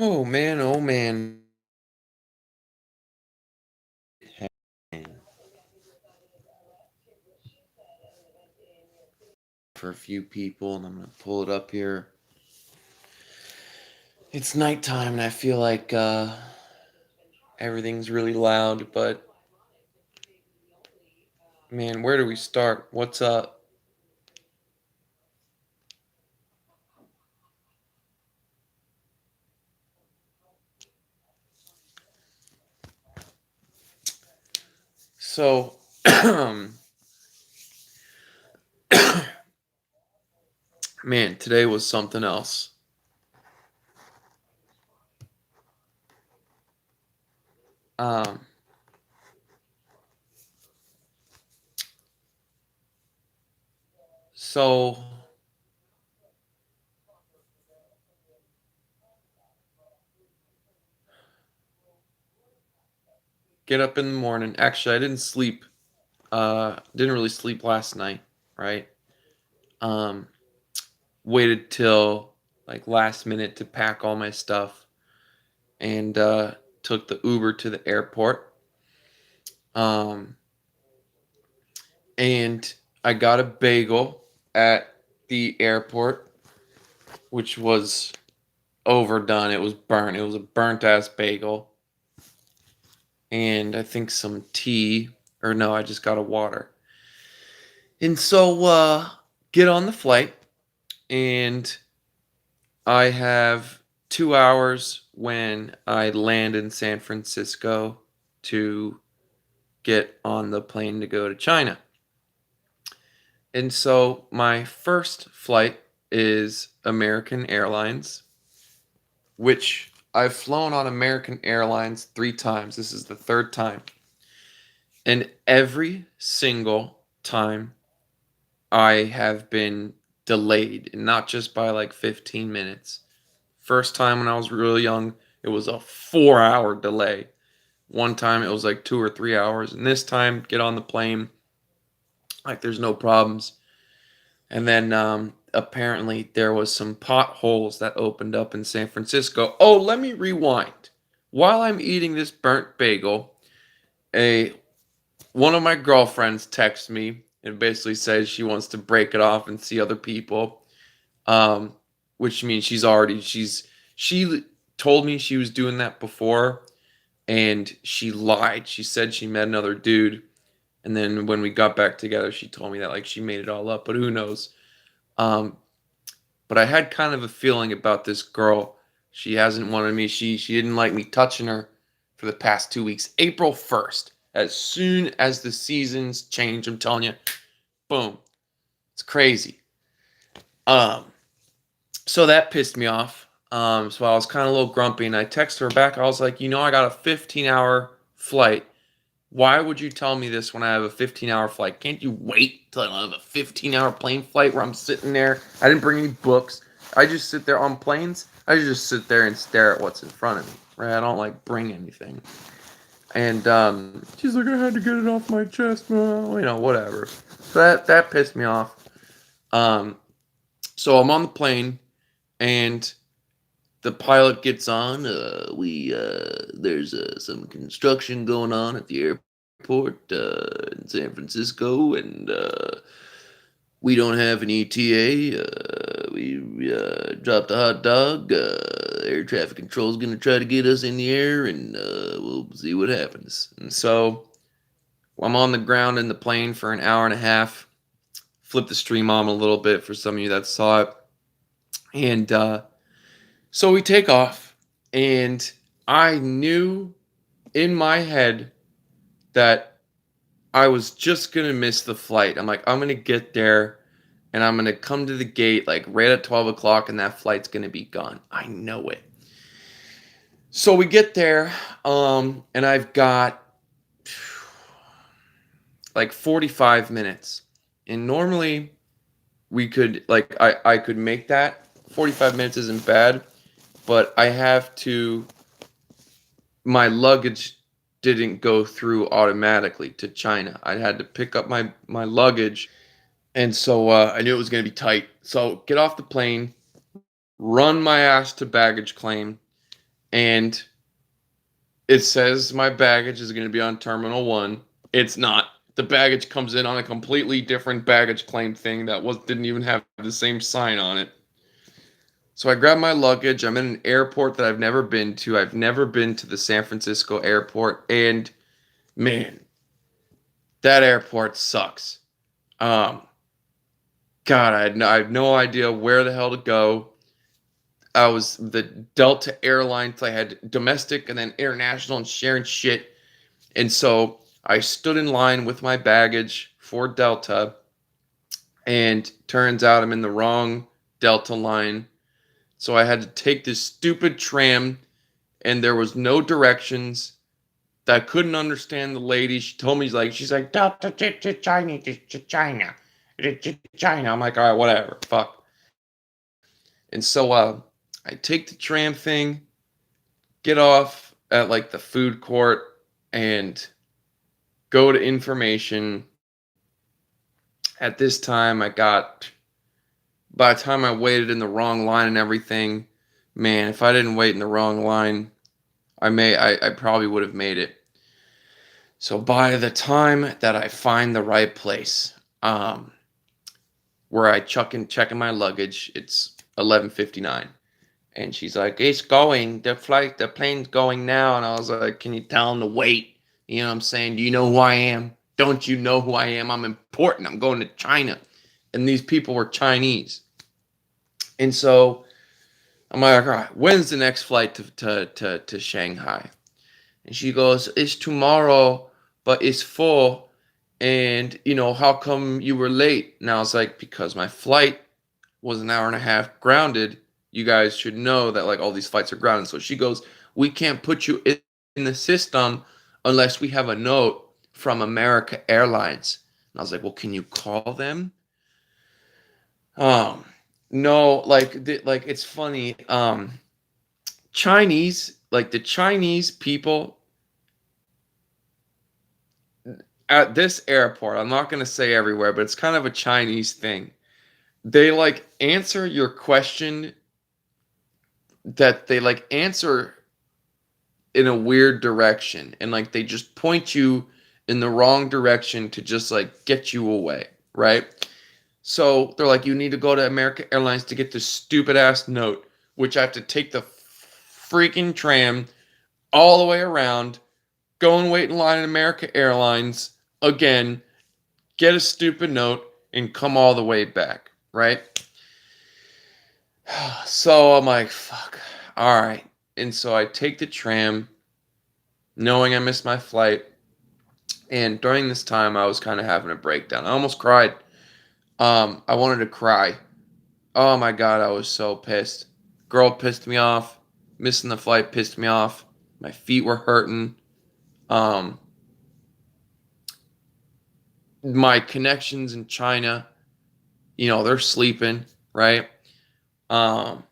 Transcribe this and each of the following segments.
Oh man, oh man. For a few people, and I'm gonna pull it up here. It's nighttime, and I feel like everything's really loud. But man, where do we start? What's up? So, man, today was something else. Um, so get up in the morning. Actually, I didn't sleep. Didn't really sleep last night, right? Um, Waited till like last minute to pack all my stuff and took the Uber to the airport. Um, and I got a bagel at the airport, which was overdone. It was burnt. It was a burnt ass bagel. And I think some tea. Or no, I just got a water. And so get on the flight, and I have 2 hours when I land in San Francisco to get on the plane to go to China. And so my first flight is American Airlines, which I've flown on American Airlines 3 times. This is the third time. And every single time I have been delayed, and not just by like 15 minutes. First time when I was real young, it was a 4 hour delay. One time it was like 2 or 3 hours. And this time, get on the plane, like there's no problems. And then apparently there was some potholes that opened up in San Francisco. Oh, let me rewind. While I'm eating this burnt bagel, a one of my girlfriends texts me and basically says she wants to break it off and see other people. Um, which means she told me she was doing that before, and she lied. She said she met another dude, and then when we got back together, she told me that like she made it all up. But who knows? Um, but I had kind of a feeling about this girl. She hasn't wanted me. She didn't like me touching her for the past 2 weeks. April 1st, as soon as the seasons change, I'm telling you, boom, it's crazy. Um, so that pissed me off. So I was kind of a little grumpy, and I texted her back. I was like, I got a 15-hour flight. Why would you tell me this when I have a 15-hour flight? Can't you wait till I have a 15-hour plane flight where I'm sitting there? I didn't bring any books. I just sit there on planes. I just sit there and stare at what's in front of me. Right? I don't like bring anything. And she's like, I had to get it off my chest. Whatever. So that pissed me off. Um, so I'm on the plane, and the pilot gets on. There's some construction going on at the airport in San Francisco, and we don't have an ETA. We dropped a hot dog. Air traffic control is going to try to get us in the air, and we'll see what happens. And so I'm on the ground in the plane for an hour and a half. Flip the stream on a little bit for some of you that saw it. And so we take off, and I knew in my head that I was just going to miss the flight. I'm like, I'm going to get there, and I'm going to come to the gate like right at 12 o'clock, and that flight's going to be gone. I know it. So we get there, and I've got like 45 minutes. And normally we could, like, I could make that. 45 minutes isn't bad, but I have to, my luggage didn't go through automatically to China. I had to pick up my luggage, and so I knew it was going to be tight. So get off the plane, run my ass to baggage claim, and it says my baggage is going to be on Terminal 1. It's not. The baggage comes in on a completely different baggage claim thing that didn't even have the same sign on it. So I grab my luggage. I'm in an airport that I've never been to. I've never been to the San Francisco airport, and man, that airport sucks. Um, God, I had no idea where the hell to go. I was the Delta Airlines. I had domestic and then international and sharing shit. And so I stood in line with my baggage for Delta, and turns out I'm in the wrong Delta line. So I had to take this stupid tram, and there was no directions. I couldn't understand the lady. She told me, she's like, Delta to China, to China, to China. I'm like, all right, whatever, fuck. And so I take the tram thing, get off at like the food court, and go to information. At this time, by the time I waited in the wrong line and everything, man, if I didn't wait in the wrong line, I probably would have made it. So by the time that I find the right place, where I check in my luggage, it's 11:59. And she's like, it's going, the plane's going now. And I was like, can you tell him to wait? You know what I'm saying? Do you know who I am? Don't you know who I am? I'm important. I'm going to China. And these people were Chinese. And so I'm like, all right, when's the next flight to Shanghai? And she goes, it's tomorrow, but it's full. And, how come you were late? And I was like, because my flight was an hour and a half grounded. You guys should know that like all these flights are grounded. So she goes, we can't put you in the system unless we have a note from America Airlines. And I was like, well, can you call them? No, like it's funny. Chinese, like the Chinese people at this airport, I'm not going to say everywhere, but it's kind of a Chinese thing. They like answer your question that they like answer in a weird direction, and like they just point you in the wrong direction to just like get you away, right? So they're like, you need to go to America Airlines to get this stupid ass note, which I have to take the freaking tram all the way around, go and wait in line at America Airlines again, get a stupid note, and come all the way back, right? So I'm like, fuck, all right. And so I take the tram, knowing I missed my flight. And during this time, I was kind of having a breakdown. I almost cried. I wanted to cry. Oh my God, I was so pissed. Girl pissed me off. Missing the flight pissed me off. My feet were hurting. My connections in China, they're sleeping, right? And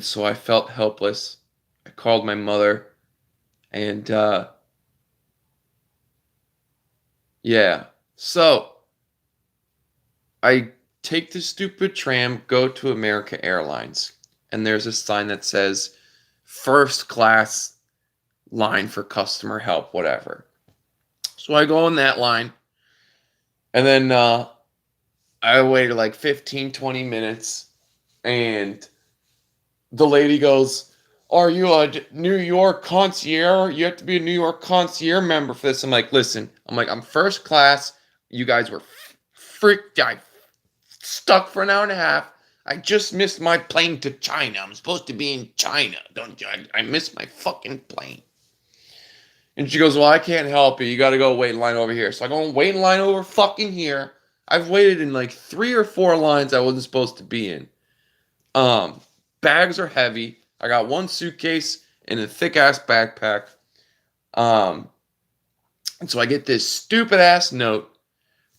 so I felt helpless. I called my mother, and yeah. So I take the stupid tram, go to America Airlines, and there's a sign that says first class line for customer help, whatever. So I go in that line, and then I waited like 15, 20 minutes, and the lady goes, are you a New York concierge? You have to be a New York concierge member for this. I'm like, listen, I'm first class. You guys were freaked out. Stuck for an hour and a half. I just missed my plane to China. I'm supposed to be in China. Don't you? I missed my fucking plane. And she goes, well, I can't help you. You got to go wait in line over here. So I go and wait in line over fucking here. I've waited in like 3 or 4 lines I wasn't supposed to be in. Bags are heavy. I got one suitcase and a thick ass backpack. And so I get this stupid ass note.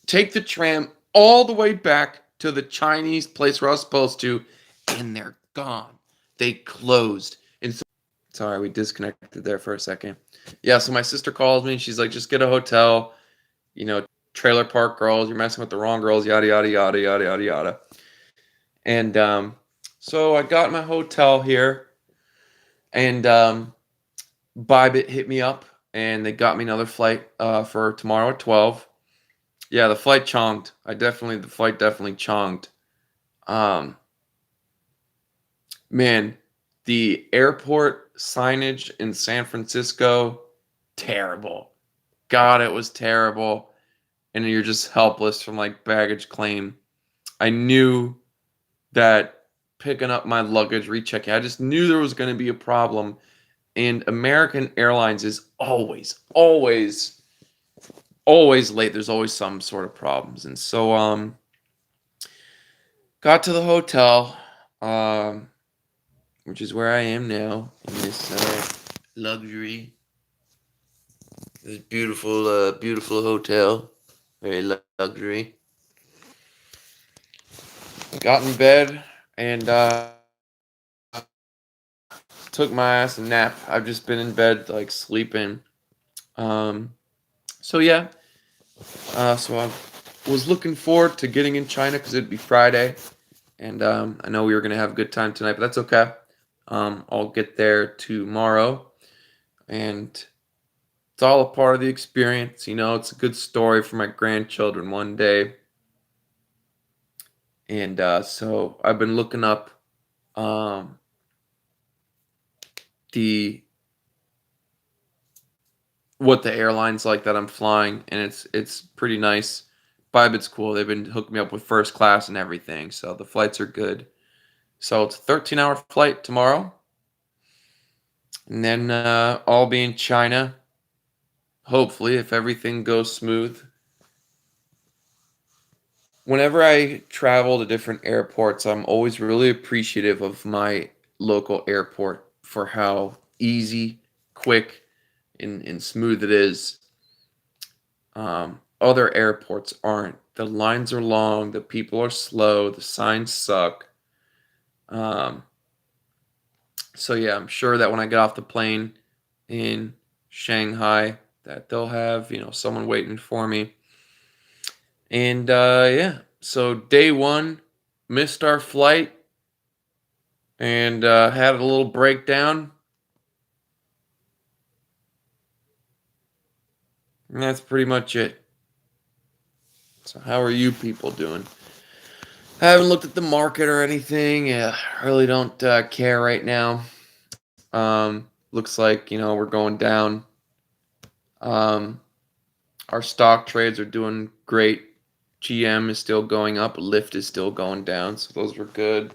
Take the tram all the way back to the Chinese place where I was supposed to, and they're gone. They closed. And so, sorry, we disconnected there for a second. Yeah, so my sister calls me. She's like, just get a hotel. Trailer park girls. You're messing with the wrong girls. Yada, yada, yada, yada, yada, yada. And so I got my hotel here. And Bybit hit me up, and they got me another flight for tomorrow at 12. Yeah, the flight chonged. The flight definitely chonged. Um, Man, the airport signage in San Francisco, terrible. God, it was terrible. And you're just helpless from like baggage claim. I knew that picking up my luggage, rechecking, I just knew there was going to be a problem. And American Airlines is always late. There's always some sort of problems. And so, got to the hotel, um, which is where I am now in this luxury, this beautiful hotel, very luxury. Got in bed and took my ass a nap. I've just been in bed like sleeping. Um, so yeah, so I was looking forward to getting in China because it'd be Friday, and I know we were gonna have a good time tonight, but that's okay. I'll get there tomorrow, and it's all a part of the experience. You know, it's a good story for my grandchildren one day. And so I've been looking up um, the what the airlines like that I'm flying, and it's pretty nice. Bybit's cool. They've been hooking me up with first class and everything, so the flights are good. So it's a 13-hour flight tomorrow, and then I'll be in China. Hopefully, if everything goes smooth. Whenever I travel to different airports, I'm always really appreciative of my local airport for how easy, quick, and smooth it is. Other airports aren't. The lines are long, the people are slow, the signs suck. Um, so yeah, I'm sure that when I get off the plane in Shanghai, that they'll have someone waiting for me. And yeah, so day one, missed our flight and had a little breakdown. And that's pretty much it. So how are you people doing? I haven't looked at the market or anything. Yeah, I really don't care right now. Looks like we're going down. Um, our stock trades are doing great. GM is still going up. Lyft is still going down. So those were good.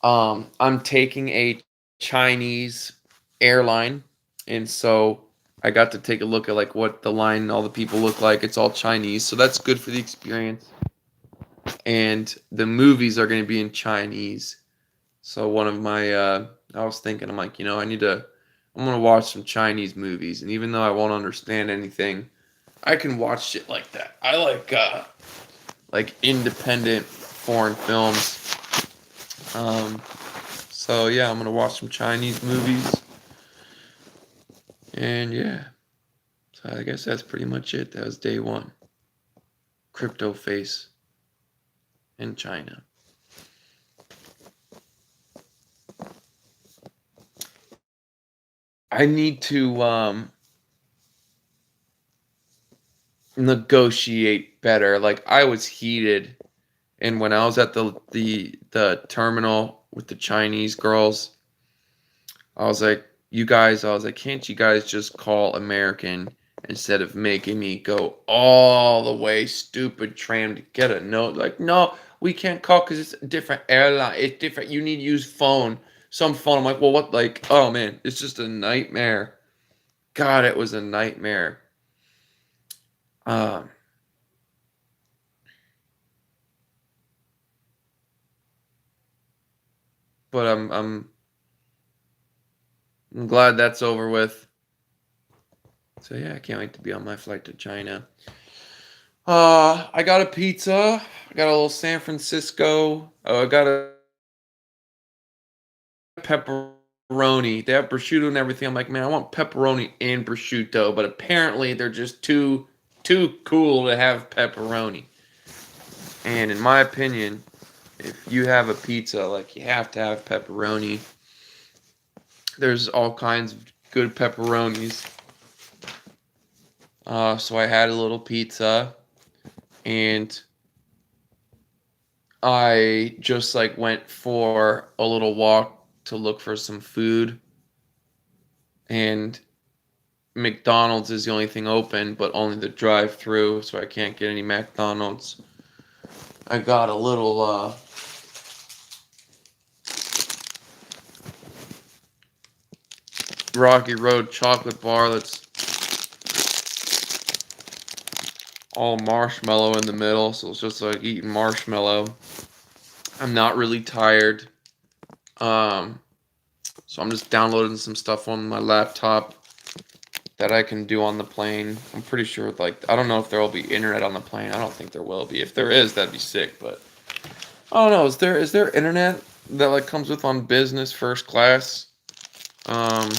I'm taking a Chinese airline, and so I got to take a look at like what the line and all the people look like. It's all Chinese, so that's good for the experience. And the movies are going to be in Chinese. So one of my, I was thinking, I'm like, I'm gonna watch some Chinese movies, and even though I won't understand anything, I can watch shit like that. I like independent foreign films. Um, so yeah, I'm gonna watch some Chinese movies, and yeah. So I guess that's pretty much it. That was day one. Crypto face in China. I need to negotiate better. Like I was heated, and when I was at the terminal with the Chinese girls, I was like, "You guys," I was like, "Can't you guys just call American instead of making me go all the way stupid trying to get a note?" Like, no, we can't call because it's a different airline. It's different. You need to use some phone. I'm like, well, what? Like, oh man, it's just a nightmare. God, it was a nightmare. Um, but I'm glad that's over with. So yeah, I can't wait to be on my flight to China. I got a pizza. I got a little San Francisco. I got a pepperoni. They have prosciutto and everything. I'm like, man, I want pepperoni and prosciutto, but apparently they're just too cool to have pepperoni. And in my opinion, if you have a pizza, like you have to have pepperoni. There's all kinds of good pepperonis. So I had a little pizza, and I just like went for a little walk to look for some food, and McDonald's is the only thing open, but only the drive-through, so I can't get any McDonald's. I got a little Rocky Road chocolate bar that's all marshmallow in the middle, so it's just like eating marshmallow. I'm not really tired. So I'm just downloading some stuff on my laptop that I can do on the plane. I'm pretty sure, like, I don't know if there will be internet on the plane. I don't think there will be. If there is, that'd be sick, but I don't know. Is there internet that like comes with on business first class um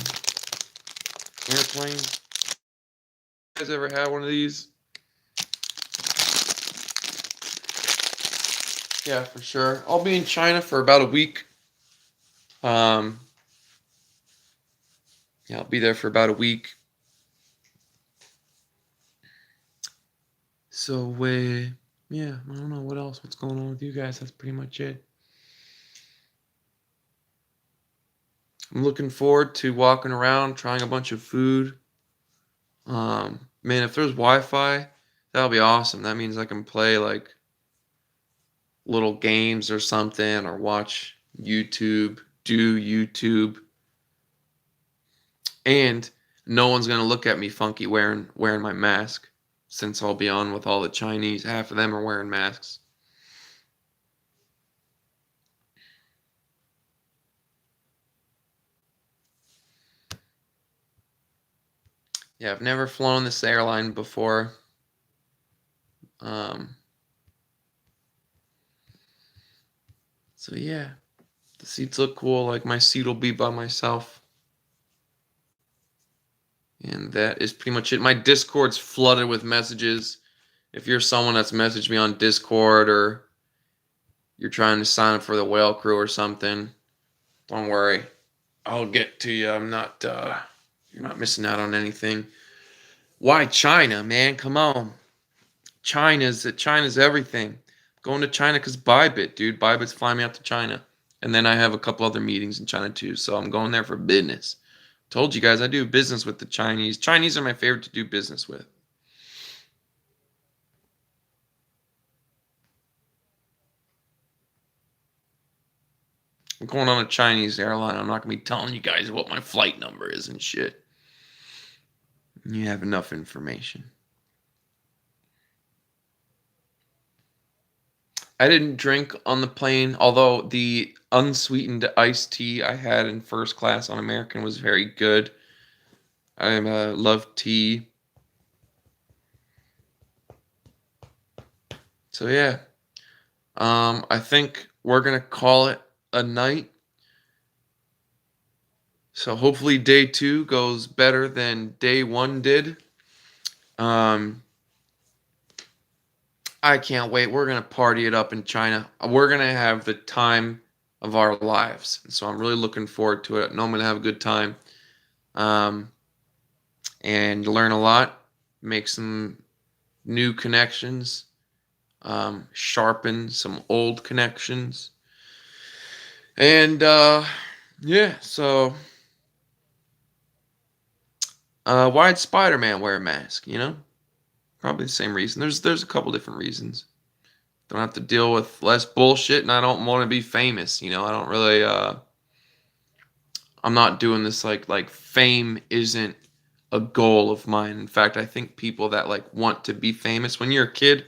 airplane? You guys ever had one of these? Yeah, for sure. I'll be in China for about a week. Um, yeah, I'll be there for about a week. So, yeah, I don't know what else. What's going on with you guys? That's pretty much it. I'm looking forward to walking around, trying a bunch of food. Man, if there's Wi-Fi, that'll be awesome. That means I can play like little games or something, or watch YouTube, do YouTube, and no one's gonna look at me funky wearing my mask, since I'll be on with all the Chinese. Half of them are wearing masks. Yeah, I've never flown this airline before. Um, so yeah, the seats look cool. Like my seat will be by myself. And that is pretty much it. My Discord's flooded with messages. If you're someone that's messaged me on Discord, or you're trying to sign up for the whale crew or something, don't worry. I'll get to you. You're not missing out on anything. Why China, man? Come on. China's everything. Going to China because Bybit, dude. Bybit's flying me out to China. And then I have a couple other meetings in China too. So I'm going there for business. Told you guys I do business with the Chinese. Chinese are my favorite to do business with. I'm going on a Chinese airline. I'm not going to be telling you guys what my flight number is and shit. You have enough information. I didn't drink on the plane, although the unsweetened iced tea I had in first class on American was very good. I love tea. So yeah, I think we're gonna call it a night. So hopefully day 2 goes better than day 1 did. Um, I can't wait. We're gonna party it up in China. We're gonna have the time of our lives. So I'm really looking forward to it. I know I'm gonna have a good time, um, and learn a lot, make some new connections, sharpen some old connections, and yeah. So why'd Spider-Man wear a mask? Probably the same reason. There's a couple different reasons. Don't have to deal with less bullshit, and I don't want to be famous. I don't really. I'm not doing this like fame isn't a goal of mine. In fact, I think people that like want to be famous. When you're a kid,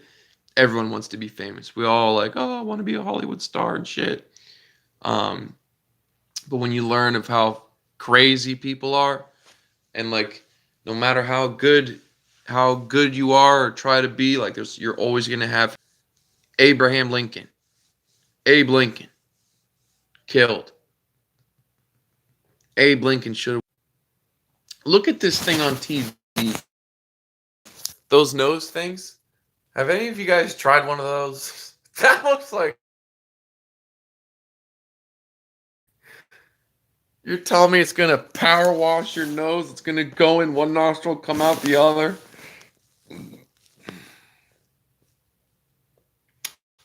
everyone wants to be famous. We all like, oh, I want to be a Hollywood star and shit. Um, but when you learn of how crazy people are, and like no matter how good you are or try to be, like you're always gonna have Abraham Lincoln, Abe Lincoln killed. Abe Lincoln should have. Look at this thing on TV. Those nose things. Have any of you guys tried one of those? That looks like You're telling me it's gonna power wash your nose? It's gonna go in one nostril, come out the other?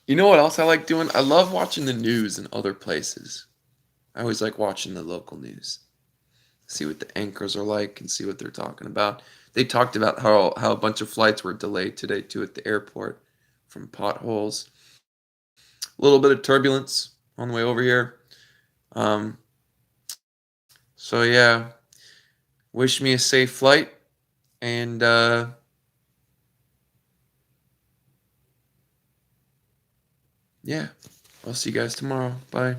You know what else I like doing? I love watching the news in other places. I always like watching the local news. See what the anchors are like and see what they're talking about. They talked about how a bunch of flights were delayed today too at the airport from potholes. A little bit of turbulence on the way over here. Um, so yeah, wish me a safe flight and yeah, I'll see you guys tomorrow. Bye.